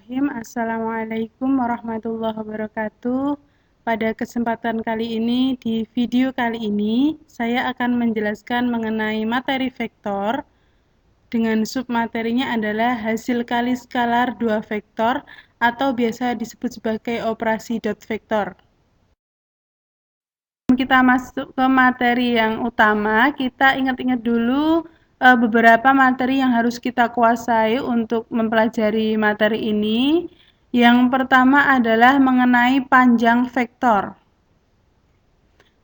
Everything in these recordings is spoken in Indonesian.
Bismillahirrahmanirrahim. Assalamualaikum warahmatullahi wabarakatuh. Pada kesempatan kali ini, di video kali ini, saya akan menjelaskan mengenai materi vektor dengan submaterinya adalah hasil kali skalar dua vektor atau biasa disebut sebagai operasi dot vektor. Kita masuk ke materi yang utama, kita ingat-ingat dulu beberapa materi yang harus kita kuasai untuk mempelajari materi ini. Yang pertama adalah mengenai panjang vektor.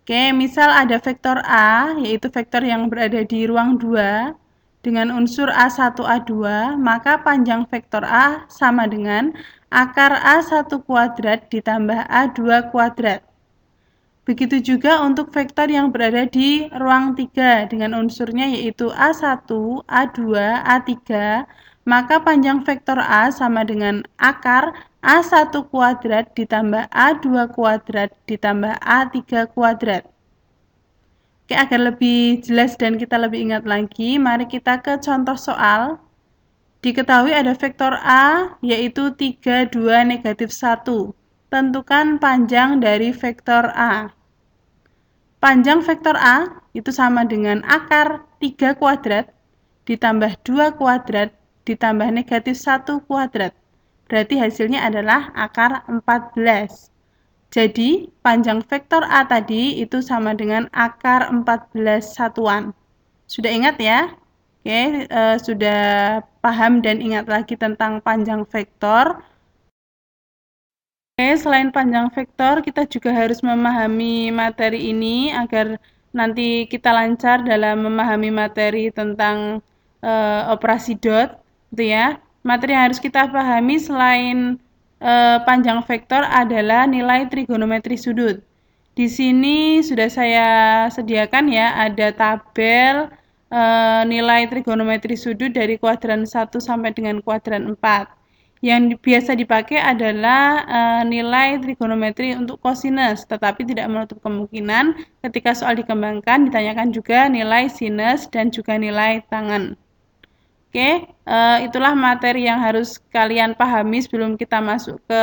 Oke, misal ada vektor A, yaitu vektor yang berada di ruang 2, dengan unsur A1, A2, maka panjang vektor A sama dengan akar A1 kuadrat ditambah A2 kuadrat. Begitu juga untuk vektor yang berada di ruang 3 dengan unsurnya yaitu A1, A2, A3, maka panjang vektor A sama dengan akar A1 kuadrat ditambah A2 kuadrat ditambah A3 kuadrat. Oke, agar lebih jelas dan kita lebih ingat lagi, mari kita ke contoh soal. Diketahui ada vektor A yaitu 3, 2, negatif 1. Tentukan panjang dari vektor A. Panjang vektor A itu sama dengan akar 3 kuadrat ditambah 2 kuadrat ditambah negatif 1 kuadrat. Berarti hasilnya adalah akar 14. Jadi, panjang vektor A tadi itu sama dengan akar 14 satuan. Sudah ingat ya? Oke, sudah paham dan ingat lagi tentang panjang vektor. Oke, selain panjang vektor, kita juga harus memahami materi ini agar nanti kita lancar dalam memahami materi tentang operasi dot, gitu ya. Materi yang harus kita pahami selain panjang vektor adalah nilai trigonometri sudut. Di sini sudah saya sediakan ya, ada tabel nilai trigonometri sudut dari kuadran 1 sampai dengan kuadran 4. Yang biasa dipakai adalah nilai trigonometri untuk kosinus, tetapi tidak menutup kemungkinan ketika soal dikembangkan ditanyakan juga nilai sinus dan juga nilai tangen. Oke, itulah materi yang harus kalian pahami sebelum kita masuk ke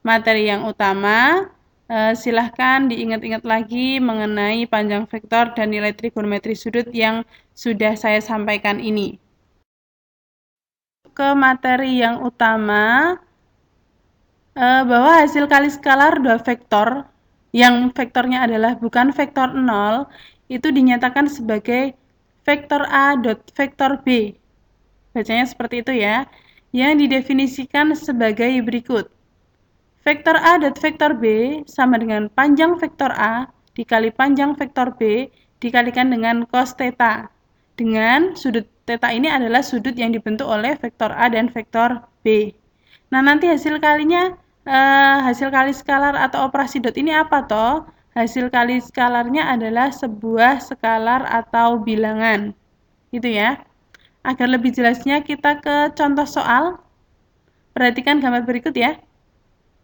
materi yang utama. Silahkan diingat-ingat lagi mengenai panjang vektor dan nilai trigonometri sudut yang sudah saya sampaikan ini. Ke materi yang utama, bahwa hasil kali skalar dua vektor yang vektornya adalah bukan vektor 0 itu dinyatakan sebagai vektor A dot vektor B. Bacanya seperti itu ya, yang didefinisikan sebagai berikut. Vektor A dot vektor B sama dengan panjang vektor A dikali panjang vektor B dikalikan dengan cos theta. Dengan sudut theta ini adalah sudut yang dibentuk oleh vektor A dan vektor B. Nah, nanti hasil kalinya, hasil kali skalar atau operasi dot ini apa toh? Hasil kali skalarnya adalah sebuah skalar atau bilangan. Gitu ya. Agar lebih jelasnya kita ke contoh soal. Perhatikan gambar berikut ya.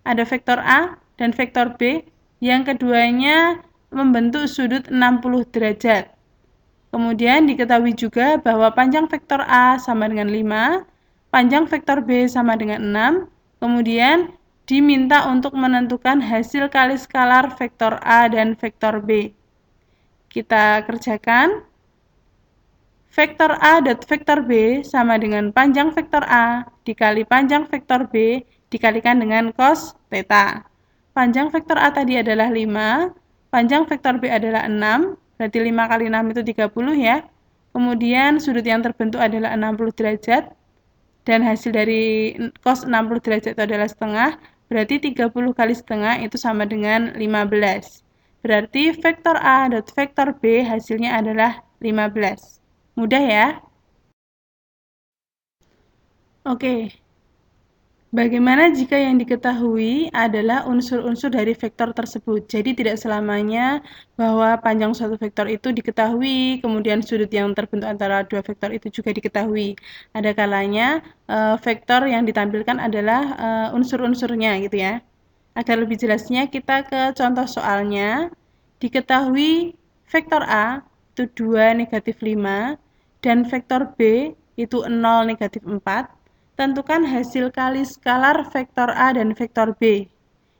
Ada vektor A dan vektor B. Yang keduanya membentuk sudut 60 derajat. Kemudian diketahui juga bahwa panjang vektor A sama dengan 5, panjang vektor B sama dengan 6, kemudian diminta untuk menentukan hasil kali skalar vektor A dan vektor B. Kita kerjakan. Vektor A dot vektor B sama dengan panjang vektor A dikali panjang vektor B dikalikan dengan cos theta. Panjang vektor A tadi adalah 5, panjang vektor B adalah 6, berarti 5 kali 6 itu 30 ya. Kemudian sudut yang terbentuk adalah 60 derajat. Dan hasil dari cos 60 derajat itu adalah setengah. Berarti 30 kali setengah itu sama dengan 15. Berarti vektor A dot vektor B hasilnya adalah 15. Mudah ya? Oke. Bagaimana jika yang diketahui adalah unsur-unsur dari vektor tersebut? Jadi tidak selamanya bahwa panjang suatu vektor itu diketahui, kemudian sudut yang terbentuk antara dua vektor itu juga diketahui. Ada kalanya vektor yang ditampilkan adalah unsur-unsurnya gitu ya. Agar lebih jelasnya kita ke contoh soalnya. Diketahui vektor A itu 2, negatif 5, dan vektor B itu 0, negatif 4. Tentukan hasil kali skalar vektor A dan vektor B.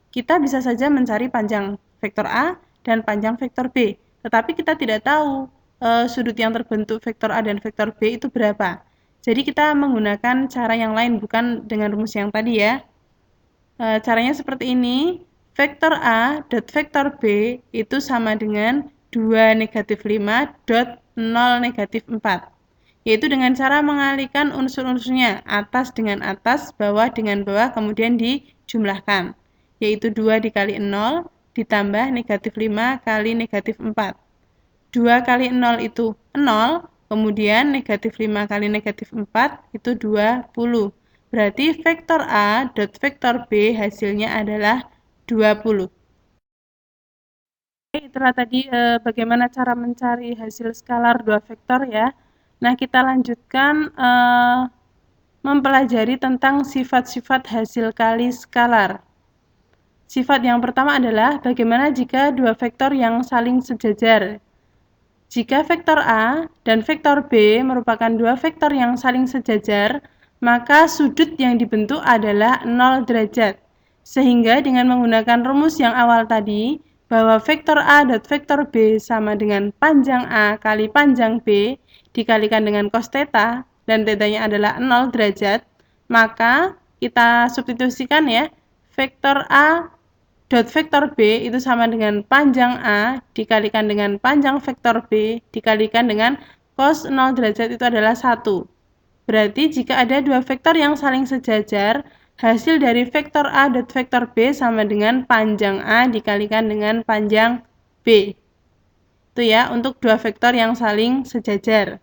Kita bisa saja mencari panjang vektor A dan panjang vektor B, tetapi kita tidak tahu sudut yang terbentuk vektor A dan vektor B itu berapa. Jadi kita menggunakan cara yang lain, bukan dengan rumus yang tadi ya. Caranya seperti ini, vektor A dot vektor B itu sama dengan 2 negatif 5 dot 0 negatif 4. Yaitu dengan cara mengalihkan unsur-unsurnya, atas dengan atas, bawah dengan bawah, kemudian dijumlahkan. Yaitu 2 dikali 0 ditambah negatif 5 kali negatif 4. 2 kali 0 itu 0, kemudian negatif 5 kali negatif 4 itu 20. Berarti vektor A dot vektor B hasilnya adalah 20. Itulah tadi bagaimana cara mencari hasil skalar dua vektor ya. Nah, kita lanjutkan mempelajari tentang sifat-sifat hasil kali skalar. Sifat yang pertama adalah bagaimana jika dua vektor yang saling sejajar. Jika vektor A dan vektor B merupakan dua vektor yang saling sejajar, maka sudut yang dibentuk adalah 0 derajat. Sehingga dengan menggunakan rumus yang awal tadi, bahwa vektor A dot vektor B sama dengan panjang A kali panjang B dikalikan dengan cos theta, dan tetanya adalah 0 derajat, maka kita substitusikan ya, vektor A dot vektor B itu sama dengan panjang A dikalikan dengan panjang vektor B dikalikan dengan cos 0 derajat itu adalah 1. Berarti jika ada dua vektor yang saling sejajar, hasil dari vektor A dot vektor B sama dengan panjang A dikalikan dengan panjang B. Itu ya, untuk dua vektor yang saling sejajar.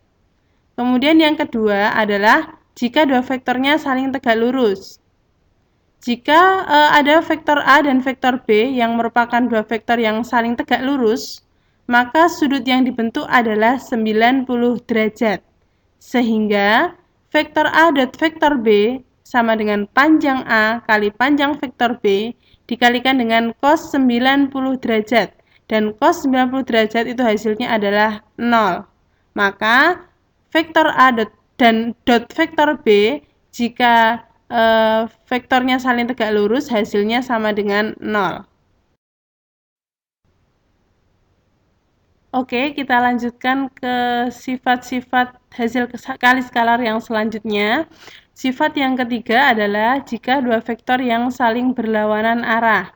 Kemudian yang kedua adalah jika dua vektornya saling tegak lurus. Jika ada vektor A dan vektor B yang merupakan dua vektor yang saling tegak lurus, maka sudut yang dibentuk adalah 90 derajat. Sehingga vektor A dot vektor B sama dengan panjang A kali panjang vektor B dikalikan dengan cos 90 derajat. Dan cos 90 derajat itu hasilnya adalah 0. Maka vektor A dan dot vektor B jika vektornya saling tegak lurus hasilnya sama dengan 0. Oke, kita lanjutkan ke sifat-sifat hasil kali skalar yang selanjutnya. Sifat yang ketiga adalah jika dua vektor yang saling berlawanan arah.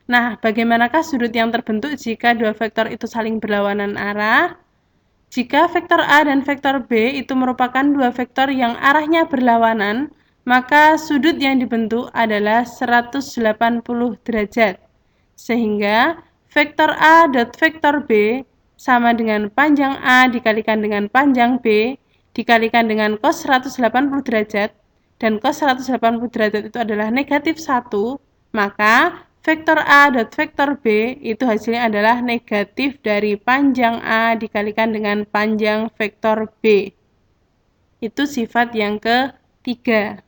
Nah, bagaimanakah sudut yang terbentuk jika dua vektor itu saling berlawanan arah? Jika vektor A dan vektor B itu merupakan dua vektor yang arahnya berlawanan, maka sudut yang dibentuk adalah 180 derajat. Sehingga vektor A dot vektor B sama dengan panjang A dikalikan dengan panjang B dikalikan dengan cos 180 derajat, dan cos 180 derajat itu adalah negatif 1, maka vektor A dot vektor B itu hasilnya adalah negatif dari panjang A dikalikan dengan panjang vektor B. Itu sifat yang ketiga.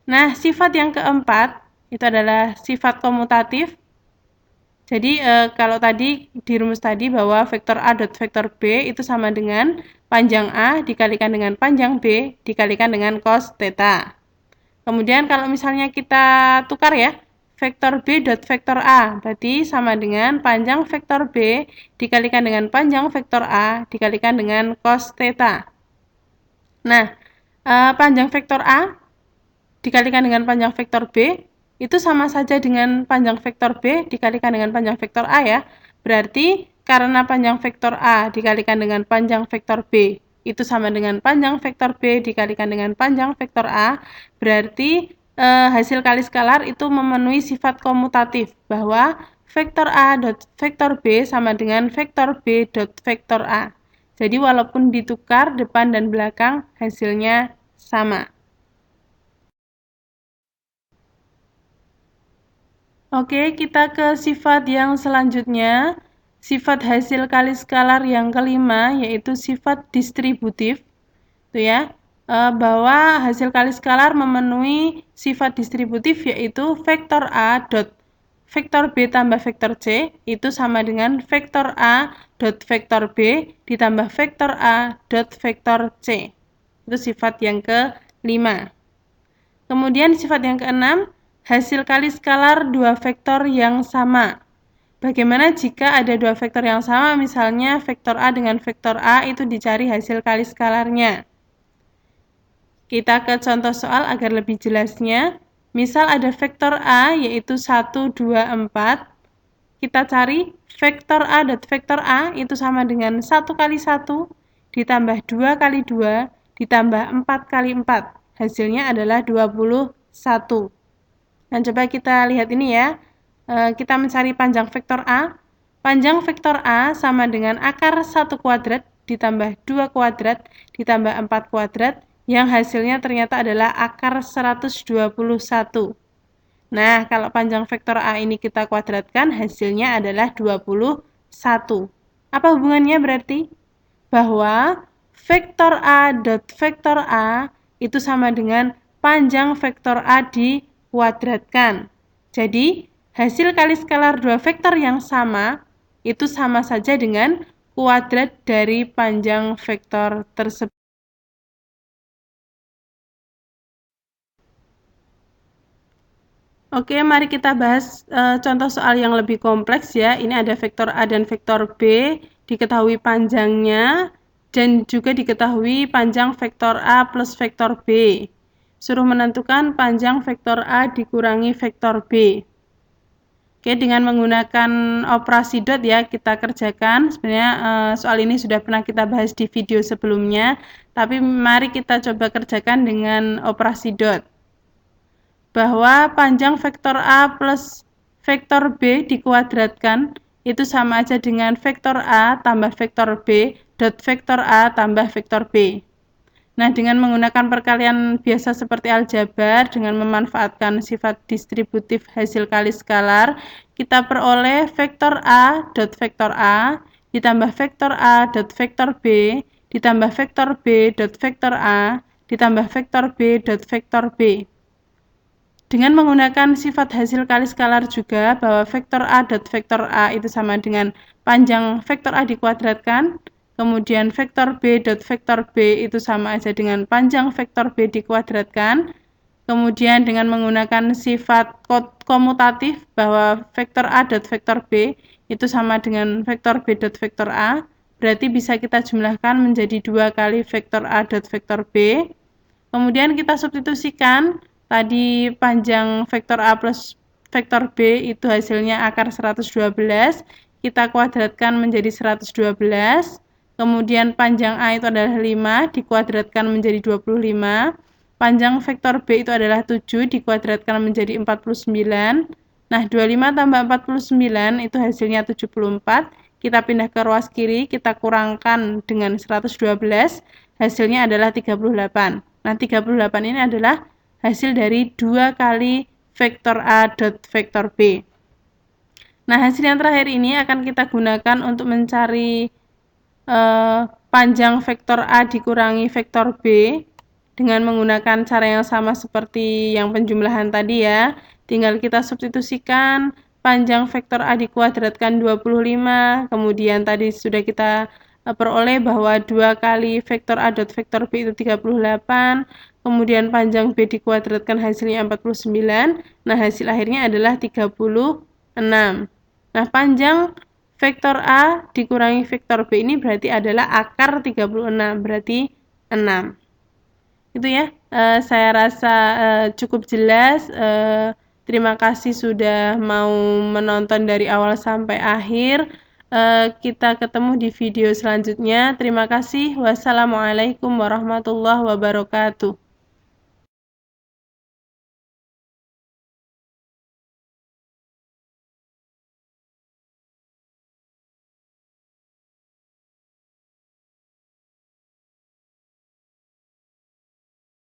Nah, sifat yang keempat itu adalah sifat komutatif. Jadi kalau tadi di rumus tadi bahwa vektor A dot vektor B itu sama dengan panjang A dikalikan dengan panjang B dikalikan dengan cos theta. Kemudian kalau misalnya kita tukar ya, vektor B dot vektor A berarti sama dengan panjang vektor B dikalikan dengan panjang vektor A dikalikan dengan cos theta. Nah, panjang vektor A dikalikan dengan panjang vektor B itu sama saja dengan panjang vektor B dikalikan dengan panjang vektor A ya. Berarti karena panjang vektor A dikalikan dengan panjang vektor B itu sama dengan panjang vektor B dikalikan dengan panjang vektor A, berarti hasil kali skalar itu memenuhi sifat komutatif bahwa vektor A dot vektor B sama dengan vektor B dot vektor A. Jadi walaupun ditukar depan dan belakang hasilnya sama. Oke, kita ke sifat yang selanjutnya. Sifat hasil kali skalar yang kelima yaitu sifat distributif. Tuh ya, bahwa hasil kali skalar memenuhi sifat distributif yaitu vektor A dot vektor B tambah vektor C itu sama dengan vektor A dot vektor B ditambah vektor A dot vektor C. Itu sifat yang kelima. Kemudian sifat yang keenam, hasil kali skalar dua vektor yang sama. Bagaimana jika ada dua vektor yang sama, misalnya vektor A dengan vektor A itu dicari hasil kali skalarnya. Kita ke contoh soal agar lebih jelasnya. Misal ada vektor A yaitu 1, 2, 4. Kita cari vektor A dan vektor A itu sama dengan 1 kali 1 ditambah 2 kali 2 ditambah 4 kali 4. Hasilnya adalah 21. Nah, coba kita lihat ini ya. Kita mencari panjang vektor A. Panjang vektor A sama dengan akar 1 kuadrat ditambah 2 kuadrat ditambah 4 kuadrat, yang hasilnya ternyata adalah akar 121. Nah, kalau panjang vektor A ini kita kuadratkan, hasilnya adalah 21. Apa hubungannya berarti? Bahwa vektor A dot vektor A itu sama dengan panjang vektor A dikuadratkan. Jadi, hasil kali skalar dua vektor yang sama itu sama saja dengan kuadrat dari panjang vektor tersebut. Oke, mari kita bahas contoh soal yang lebih kompleks ya. Ini ada vektor A dan vektor B, diketahui panjangnya, dan juga diketahui panjang vektor A plus vektor B. Suruh menentukan panjang vektor A dikurangi vektor B. Oke, dengan menggunakan operasi dot ya, kita kerjakan. Sebenarnya soal ini sudah pernah kita bahas di video sebelumnya, tapi mari kita coba kerjakan dengan operasi dot. Bahwa panjang vektor A plus vektor B dikuadratkan itu sama aja dengan vektor A tambah vektor B dot vektor A tambah vektor B. Nah, dengan menggunakan perkalian biasa seperti aljabar dengan memanfaatkan sifat distributif hasil kali skalar, kita peroleh vektor A dot vektor A ditambah vektor A dot vektor B ditambah vektor B dot vektor A ditambah vektor B dot vektor B. Dengan menggunakan sifat hasil kali skalar juga bahwa vektor A dot vektor A itu sama dengan panjang vektor A dikuadratkan, kemudian vektor B dot vektor B itu sama aja dengan panjang vektor B dikuadratkan. Kemudian dengan menggunakan sifat komutatif bahwa vektor A dot vektor B itu sama dengan vektor B dot vektor A, berarti bisa kita jumlahkan menjadi 2 kali vektor A dot vektor B. Kemudian kita substitusikan tadi panjang vektor A plus vektor B itu hasilnya akar 112, kita kuadratkan menjadi 112. Kemudian panjang A itu adalah 5, dikuadratkan menjadi 25. Panjang vektor B itu adalah 7, dikuadratkan menjadi 49. Nah, 25 tambah 49 itu hasilnya 74. Kita pindah ke ruas kiri, kita kurangkan dengan 112, hasilnya adalah 38. Nah, 38 ini adalah hasil dari 2 kali vektor A dot vektor B. Nah, hasil yang terakhir ini akan kita gunakan untuk mencari panjang vektor A dikurangi vektor B dengan menggunakan cara yang sama seperti yang penjumlahan tadi ya. Tinggal kita substitusikan panjang vektor A dikuadratkan 25, kemudian tadi sudah kita peroleh bahwa 2 kali vektor A dot vektor B itu 38, kemudian panjang B dikuadratkan hasilnya 49, nah hasil akhirnya adalah 36. Nah, panjang vektor A dikurangi vektor B ini berarti adalah akar 36, berarti 6. Itu ya, saya rasa cukup jelas. Terima kasih sudah mau menonton dari awal sampai akhir. Kita ketemu di video selanjutnya. Terima kasih. Wassalamualaikum warahmatullahi wabarakatuh.